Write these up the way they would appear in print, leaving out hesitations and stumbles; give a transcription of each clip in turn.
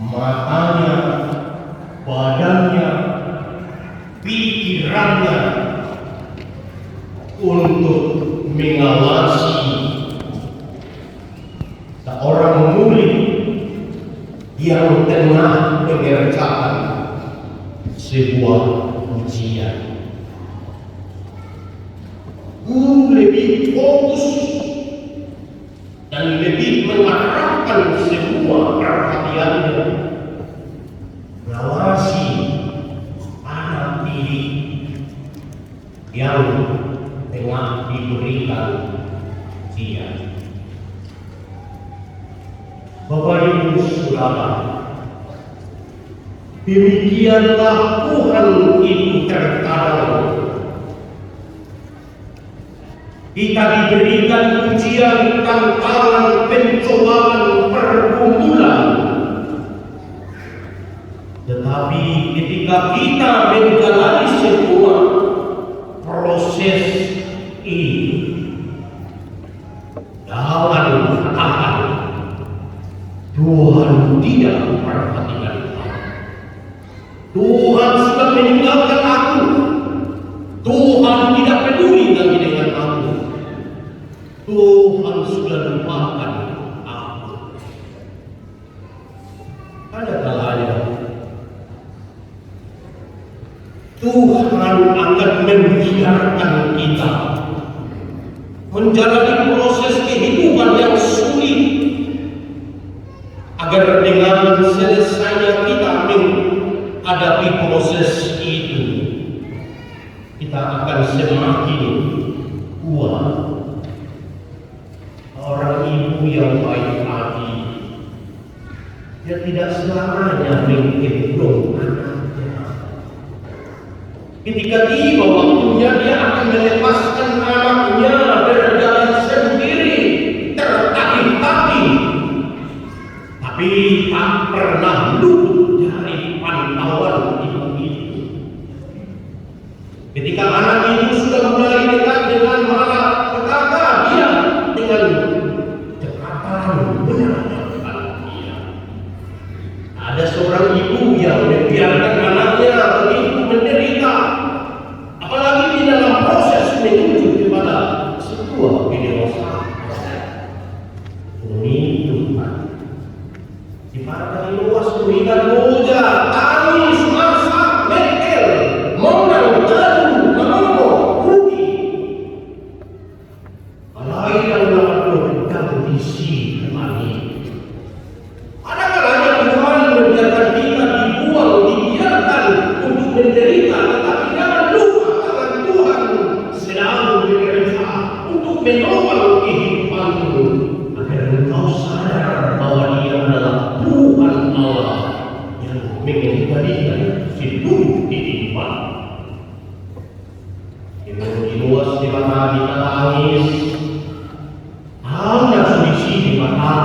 matanya, badannya, pikirannya untuk mengawasi seorang murid yang tengah mengerjakan sebuah ujian. Guru lebih fokus dan lebih mengarahkan semua perhatiannya mengawasi anak didik yang tengah diberikan ujian. Bapak Ibu Saudara, demikianlah Tuhan itu terkadang kita diberikan ujian, tantangan, pencobaan, pergumulan. Tetapi ketika kita menjalani semua proses ini, jangan katakan Tuhan tidak memperhatikan aku. Tuhan sudah meninggalkan aku. Tuhan tidak peduli lagi dengan aku. Tuhan sudah lupakan aku. Ada kalanya Tuhan akan membiarkan kita menjalani proses kehidupan yang sulit, agar dengan selesainya kita menghadapi proses itu, kita akan semakin kuat. Orang ibu yang baik hati, dia tidak selamanya menggendong anaknya. Ketika tiba waktunya, dia akan melepaskan anaknya berjalan sendiri, tertatih-tatih, tapi tak pernah luput dari pantauan ibu itu. Ketika anak itu sudah mulai dekat dengan malapetaka, dia dengan cekatan menyelamatkan dia. Ada seorang ibu yang membiarkan anaknya begitu menderita, apalagi di dalam proses menuju kepada sebuah kedewasaan. Demi Tuhan, di partai luas kuikan moja, tangis, masak, mekel, monang, jadu, mengomo, rugi. Alai yang melakukan kondisi kemari. Ada kalanya Tuhan membiarkan kita dibuang, dibiarkan untuk menderita, tetapi jangan lupa bahwa Tuhan sedang bekerja untuk menolong kehidupanmu, agar engkau sadar bahwa Dia adalah Tuhan Allah yang mengendalikan seluruh kehidupan. Emosi luas di mata kita tangis, hanya selisih di mata.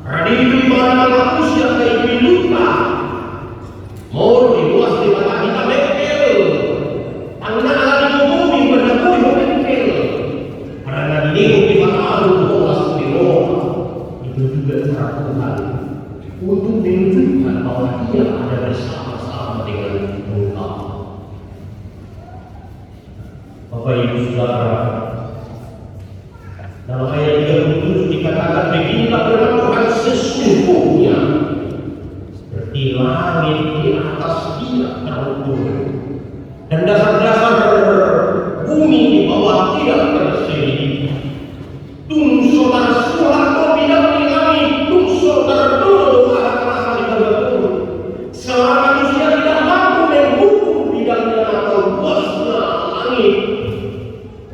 Radhi di mana manusia kayak luka, mau luas di mata kita mekel, tangan lagi bumi berdakui mekel, karena ini di mata luas di roh. Itu juga cara Tuhan untuk menunjukkan bahwa Dia ada bersama-sama dengan engkau. Bapak Ibu Saudara, dalam ayat 37 dikatakan beginilah firman Tuhan, sesungguhnya seperti langit di atas tidak terukur dan dasar-dasar bumi di bawah tidak terselip. Tungso tersulat bidang di langit, tungso terdodo arah di bawah. Selama manusia tidak mampu mengukur bidangnya atau luasnya langit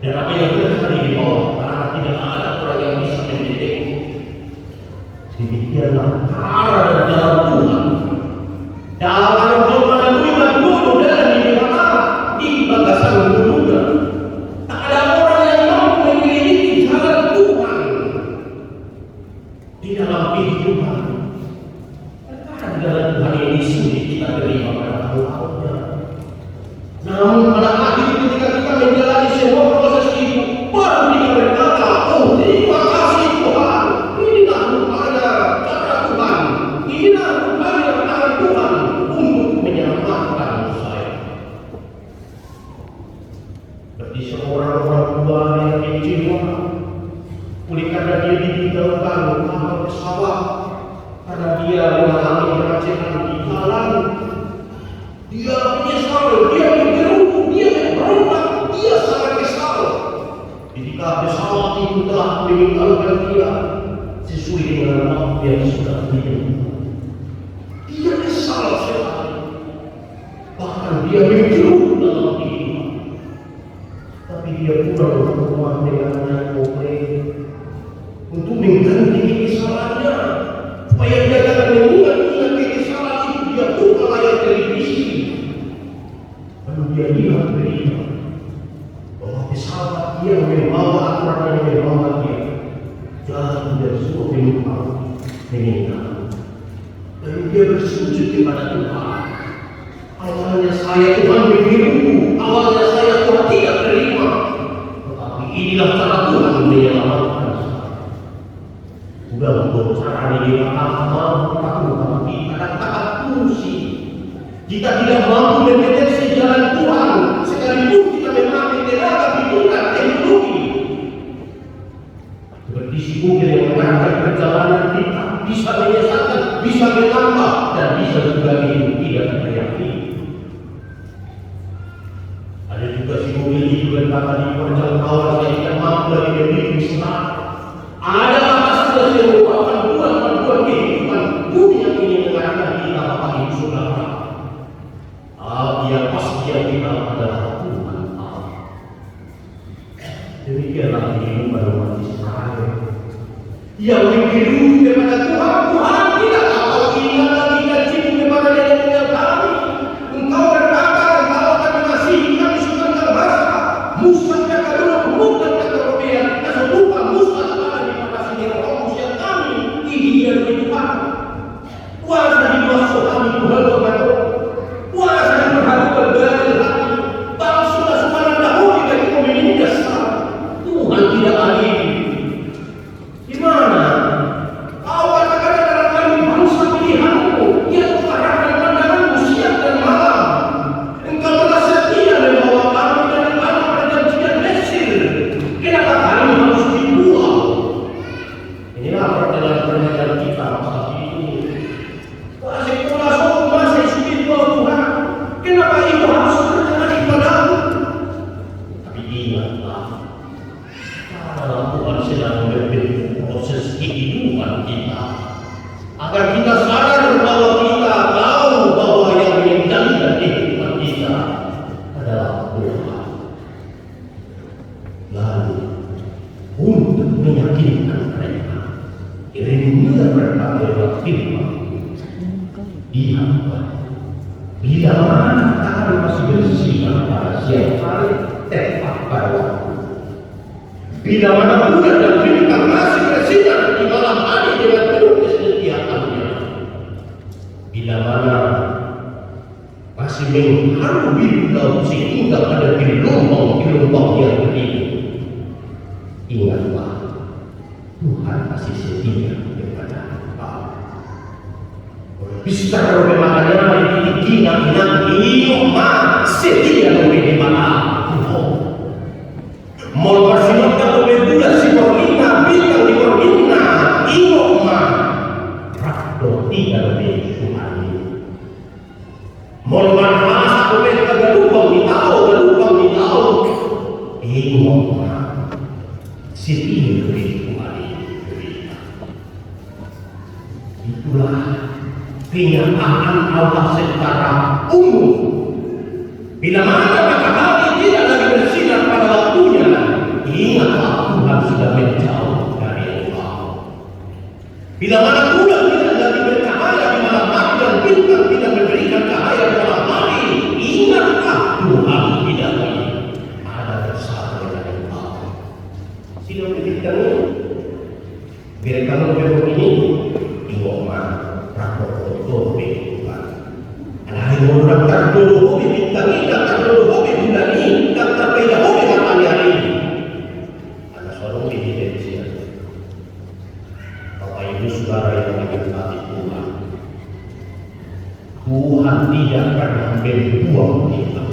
dan apa yang terjadi di bawah, karena tidak ada orang yang bisa mendeteksi. Demikianlah cara dan jalan Tuhan dalam memenuhi dulu dan di mana di bagasan dunia. Tak ada orang yang mampu memiliki jalan Tuhan di dalam kehidupan. Karena jalan Tuhan ini sulit kita terima pada awalnya. Namun pada akhir ketika kita menjalani semua proses itu, baru kita berkata, oh terima kasih Tuhan, inilah rupanya cara Tuhan, inilah karena dia mengalami kemacetan di jalan. Dia menyesal, dia bergerutu, dia memberontak, dia sangat kesal. Ketika pesawat itu telah meninggalkan dia sesuai dengan waktu yang sudah hidup, dia kesal sekali. Bahkan dia bergerutu dalam diri. Tapi dia pulang ke rumah dengan naik mobil untuk mengganti kesalahannya, supaya dia jangan mengingat-ingat kesalahan itu. Dia buka layar televisi, lalu dia lihat berita bahwa pesawat yang membawa aturan yang membawa dia jatuh dari sebuah penumpang meninggal. Dan dia bersujud kepada Tuhan. Awalnya saya Tuhan berguru, awalnya saya Tuhan tidak terima, tetapi inilah cara Tuhan menyelamatkan saya. Sudah membuat cara ini mampu tapi kadang-kadang fungsi. Jika tidak mampu mendeteksi jalan Tuhan, sekalipun kita memakai tenaga pikiran teknologi, seperti si mobil yang mengarahkan perjalanan kita, bisa menyesatkan, bisa menambah, dan bisa juga hidup tidak terjadi. Ada juga si mobil itu berkata di perjalanan saya tidak mampu lagi memiliki serat. Ada batasnya yang merupakan panduan kehidupan bumi yang ini mengarahkan kita Bapak Ibu Saudara. Dia pasti yang kita adalah Tuhan Allah. Demikianlah kehidupan umat Israel yang bergelut kepada Tuhan. Tuhan tidak tahu ingat lagi dan cinta kepada nenek kami. Engkau berkata, engkau akan mengasihi kami sebagai bangsa. Musa kata dulu, bukan kata Robean. Kata lupa Musa kepada dipatasi roh yang kami ini yang kehidupan. Kuasa di kuasa kami Tuhan berkata. Kuasa di berhaluan dari hati. Bang sudah semalam dahulu dari komini dasar. Tuhan tidak adil. Gimana? Kau katakan dalam kami bangsa pilihanmu yang utarakan pandanganmu siang dan malam. Engkau telah setia membawa kami dari tanah perjanjian Mesir. Kenapa kami harus dibuang? Inilah pertanyaan kita saat ini. Masih pola suku masih spiritual Tuhan. Kenapa itu harus terjadi padamu? Tapi ingatlah, karena Tuhan sedang membentuk proses kehidupan kita, agar kita sadar bahwa kita tahu bahwa yang mengendalikan kehidupan kita adalah Tuhan. Lalu untuk meyakinkan mereka, Yeremia berkata lewat firman, lihatlah, bila mana tangan masih bersih pada siang hari tepat pada waktu. Bila mana bulan dan bintang masih bersinar di malam hari dengan penuh kesetiaannya. Bila mana masih mengharu biru laut sehingga ada gelombang-gelombang yang berdiri. Ingatlah, Tuhan masih setia kepada engkau. Bisa bermakna ditinggal iman setia lebih mana Tuhan. Mau bersinar berbeda si berlina bintang di berlina iman rakdo tidak lebih Tuhan. Mau bermas berbeda galupang di tahu iman setia lebih Tuhan. Itulah kenyataan Allah secara umum. Bila mana matahari tidak lagi bersinar pada waktunya, ingatlah Tuhan sudah menjauh dari engkau. Bila mana bulan tidak lagi bercahaya di malam hari dan bintang tidak memberikan cahaya di malam hari, ingatlah Tuhan tidak lagi ada bersama dengan engkau. Sila berikan biarkan orang ini ingokman rakor hobi Tuhan. Alahin orang terdodo hobi bintang ini, terdodo hobi bulan ini, terpeda hobi matahari hari ini. Ada seorang evidensi. Bapak Ibu Saudara yang diberkati Tuhan, Tuhan tidak pernah membuang kita,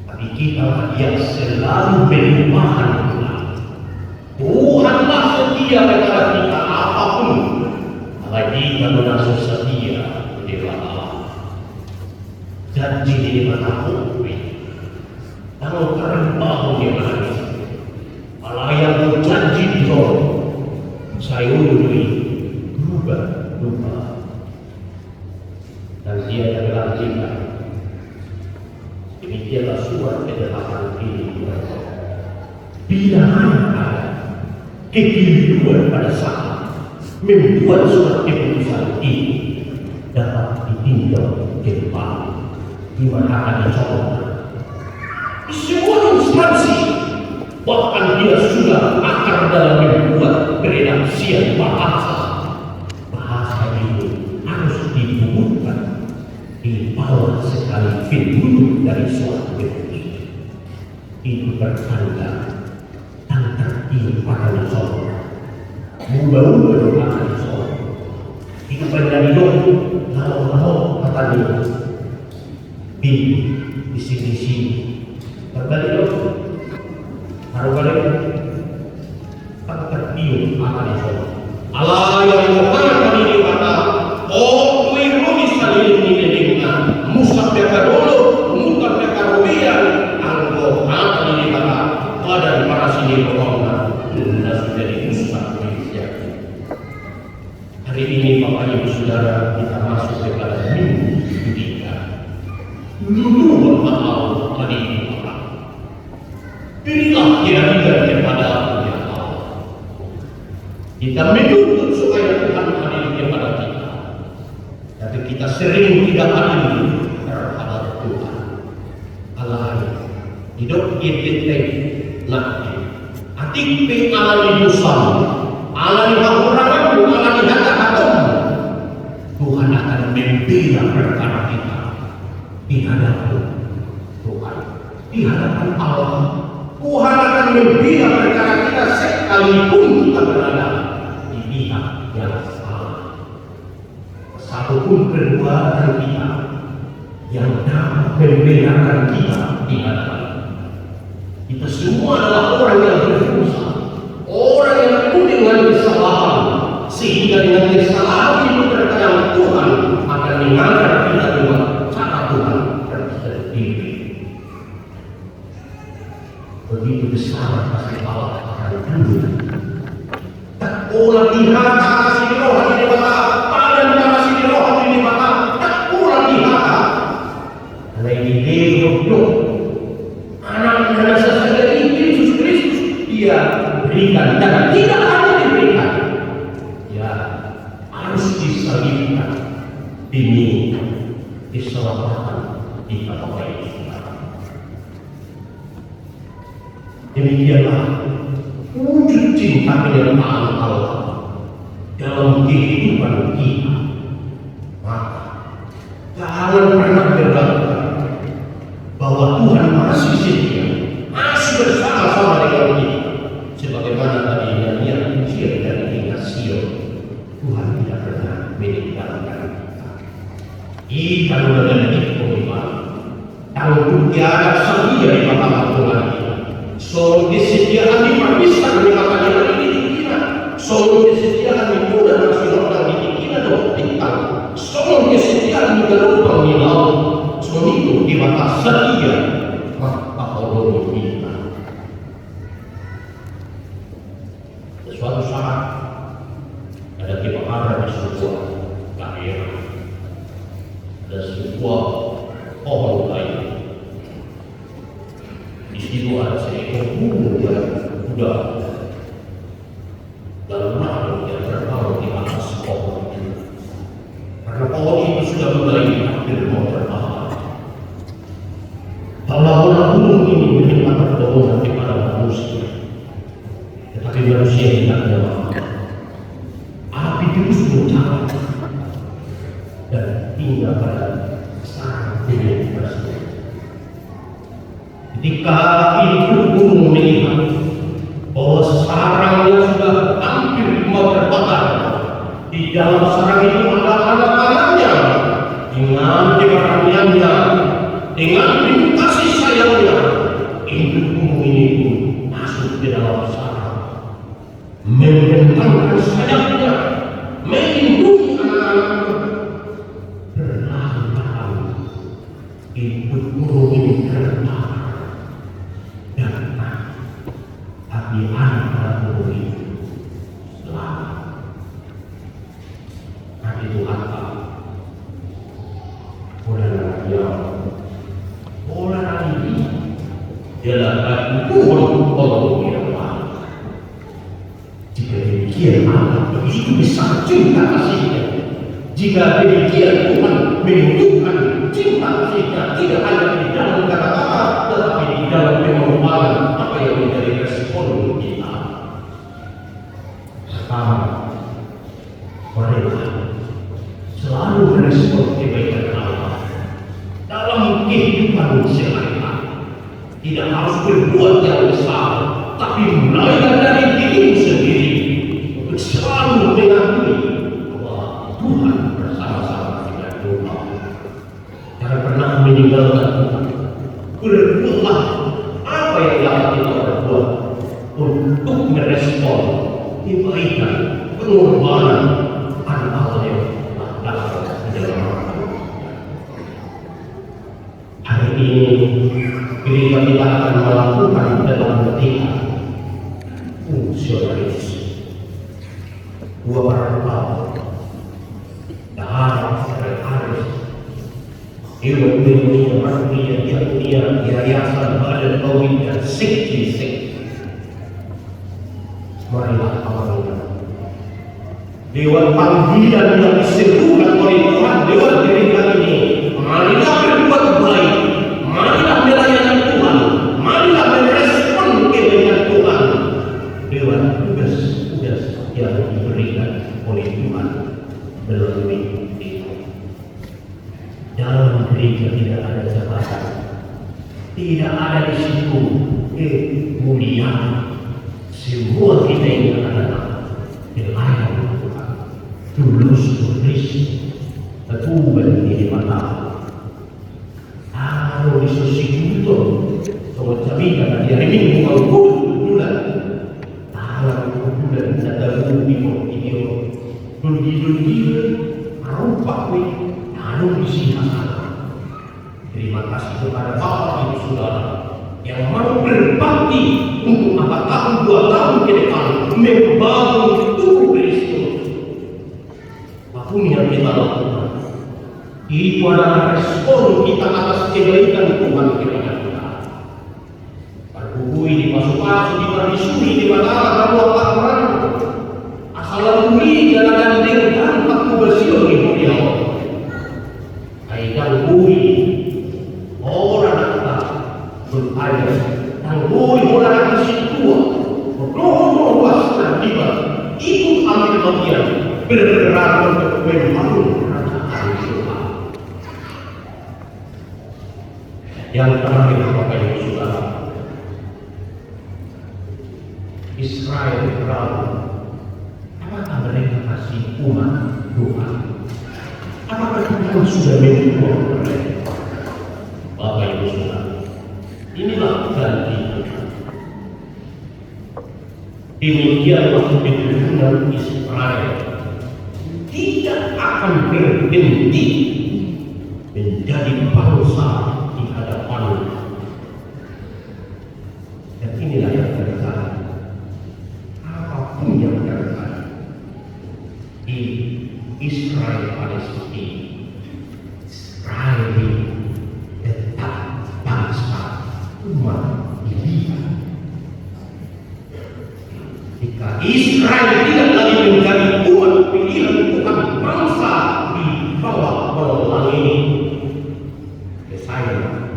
tapi kita yang selalu melupakan Tuhan. Tuhanlah setia kepada kita apapun. lagi karena setia di Allah dan di mana mungkin kalau terbahu di mana Allah yang berjanji saya uri berubah dan dia terlanjutkan demikianlah surat ke-8 ini bila ada kekeliruan pada saat membuat surat keputusan ini dapat ditinjau kembali di mana akan dicoba di semua instansi, bahkan dia sudah akar dalam membuat peredaksian bahasa itu harus dibubuhkan di bawah sekali petunjuk dari suatu keputusan itu bertanda dan tertiup pada nasional membangun berdoa nasional itu menjadi lalu katanya di sini berbalik Harukan tak tertiup akan nasional Allah yang mengatakan ini kata oh wiruni salin ini dengan musab dulu mutab karubian anggo akan ini kata pada para sini pokoknya sudah jadi musab Indonesia. Hari ini Bapak Ibu Saudara kita masuk kepada minggu ketiga dulu Allah tadi Bapak inilah kira-kira kepada Allah kita menuntut supaya Tuhan hadir kepada kita tapi kita sering tidak hadir terhadap Tuhan Allah hidup kita nanti atik pe alami dosa alami kekurangan alami kata-kata Tuhan akan membela perkara kita di hadapan Tuhan di hadapan Allah Tuhan akan membela perkara kita sekalipun kita berada di pihak yang salah satupun perbuatan kita yang dapat membelakan kita di hadapan kita semua adalah orang yang berdosa, orang yang penuh dengan kesalahan, sehingga dengan kesalahan itu terkadang Tuhan akan mengajar kita dengan cara Tuhan tersendiri. Begitu besar kasih Allah akan turun. Tak pula lihat kasih roh di mata, padan kasih roh di mata, tak pula lihat. Lagi hidup anak-anak sasaran Yesus Kristus dia berikan dan tidak hanya diberikan ya harus disalibkan demi keselamatan di Bapak Ibu Saudara. Demikianlah wujud cinta penyertaan Allah dalam kehidupan kita. Maka jangan pernah berlaku bahwa Tuhan masih setia, masih bersama-sama dengan kita. Sebagaimana tadi nyanyian ujian dari tingkat Sion, Tuhan tidak pernah meninggalkan kita. Kita menjadi pengimang, tanggung tiada setia di mata Tuhan kita. Soal kesetiaan diperpisah dari mata Tuhan kita. Soal kesetiaan di muda nasional dan di kita kita. Soal kesetiaan di gelombang di laut. Itu di mata setia maka Allah kita. Suatu saat ada kebakaran di sebuah daerah, ada sebuah pohon kayu. Di situ ada seekor burung yang kuda lalu lalu yang terbang di atas pohon itu. Karena pohon itu sudah mulai hampir mau terbang. Kalau gunung ini menyimpan pertolongan kepada manusia, tetapi manusia tidak menolak. Api terus mencari dan hingga pada saat ini tersebut. Ketika itu gunung melihat bahwa sarangnya sudah hampir mau terbakar, di dalam sarang itu ada anak-anaknya dengan keberaniannya, dengan kasih sayangnya, induk gunung ini pun masuk ke dalam sarang, membentangkan sayapnya, melindungi anak-anaknya berlari-lari ikut nurunin kereta dan tapi anak-anak itu selamat. Nah itu apa? Orang ini adalah orang yang baik. Jika demikian Allah begitu besar cinta kasihnya. Jika demikian Tuhan menunjukkan cinta kasihnya tidak hanya di dalam kata-kata, tetapi di dalam pengorbanan apa yang menjadi respon kita. Pertama, marilah selalu merespon kebaikan Allah dalam kehidupan sehari-hari. Tidak harus berbuat yang besar, tapi mulai dari dirimu sendiri untuk selalu mengakui bahwa Tuhan bersama-sama dengan Tuhan. Jangan pernah meninggalkan Tuhan. Berbuatlah apa yang dapat kita perbuat untuk merespon kebaikan, pengorbanan Allah yang telah datang menyelamatkan. Hari ini gereja kita akan melakukan dalam ketika fungsionalis dua orang dalam sekretaris Dewan Indonesia Manusia Dunia Yayasan Badan Tauhid dan Sekti. Marilah awalnya Dewan panggilan yang diserukan oleh Tuhan lewat gereja ini. Marilah berbuat baik, marilah melayani Tuhan, marilah merespon kebaikan Tuhan lewat tugas-tugas yang diberikan oleh Tuhan melalui itu. Dalam gereja tidak ada jabatan, tidak ada di situ kemuliaan. Semua kita ini adalah melayani Tuhan, tulus ketuban di mata. Kalau disusikuto sama cabikan hari Minggu mau bulan tahu bulan ada video dundi rupa lalu disihkan. Terima kasih kepada Bapak Ibu Saudara yang mau berbakti untuk 4 tahun 2 tahun ke depan membangun tubuh Kristus. Apapun yang kita lakukan itu adalah respon kita atas kebaikan Tuhan kepada kita. Berbukui di pasu-pasu, di parisuri, di batara, dan apa-apa. Asal bumi jalan dengan waktu bersih di dunia. Aidan bumi orang kita berada, dan bumi orang situ. Berdoa wasna tiba, ikut ambil bagian bergerak untuk membangun kerajaan Tuhan. Yang terakhir Bapak Ibu Saudara, Israel beramu. Apakah mereka kasih umat Tuhan? Apakah Tuhan sudah mengukur mereka? Bapak Ibu Saudara, inilah janji Tuhan. Demikianlah keturunan Israel tidak akan berhenti menjadi bangsa di hadapan. Dan inilah yang terjadi. Apapun yang terjadi di Israel Palestina, Israel tetap bangsa umat dia. Jika Israel tidak lagi menjadi umat pilihan Tuhan, bangsa di bawah bola ini, saya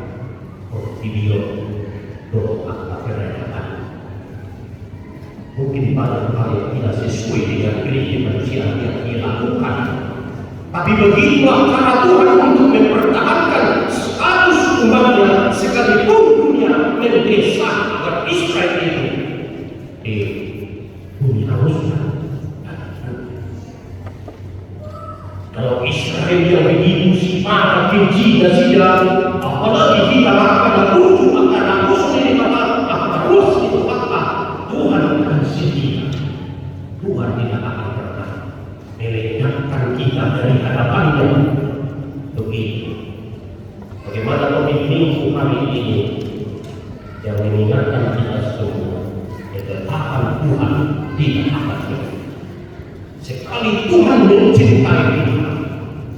video doa kerajaan. Mungkin banyak hal yang tidak sesuai dengan prinsip manusia yang dilakukan. Tapi begitulah cara Tuhan untuk mempertahankan status umatnya sekalipun dunia mendesak agar Israel itu dunia rusak. Kalau Israel yang begitu sifat keji dan sidang, apalagi kita akan rujuk akan rusak ini kata akan rusak itu fakta. Tuhan akan setia. Tuhan tidak akan pernah melenyapkan kita dari hadapannya. Begitu. Bagaimana pemimpin hari ini yang mengingatkan kita semua, ketetapan Tuhan tidak akan berhenti. Sekali Tuhan mencintai kita,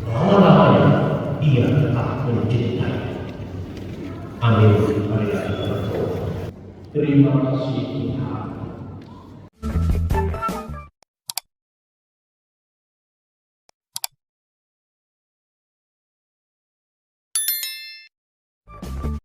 lama-lamanya Dia tetap mencintai. Amin. Mari kita berdoa. Terima kasih Tuhan.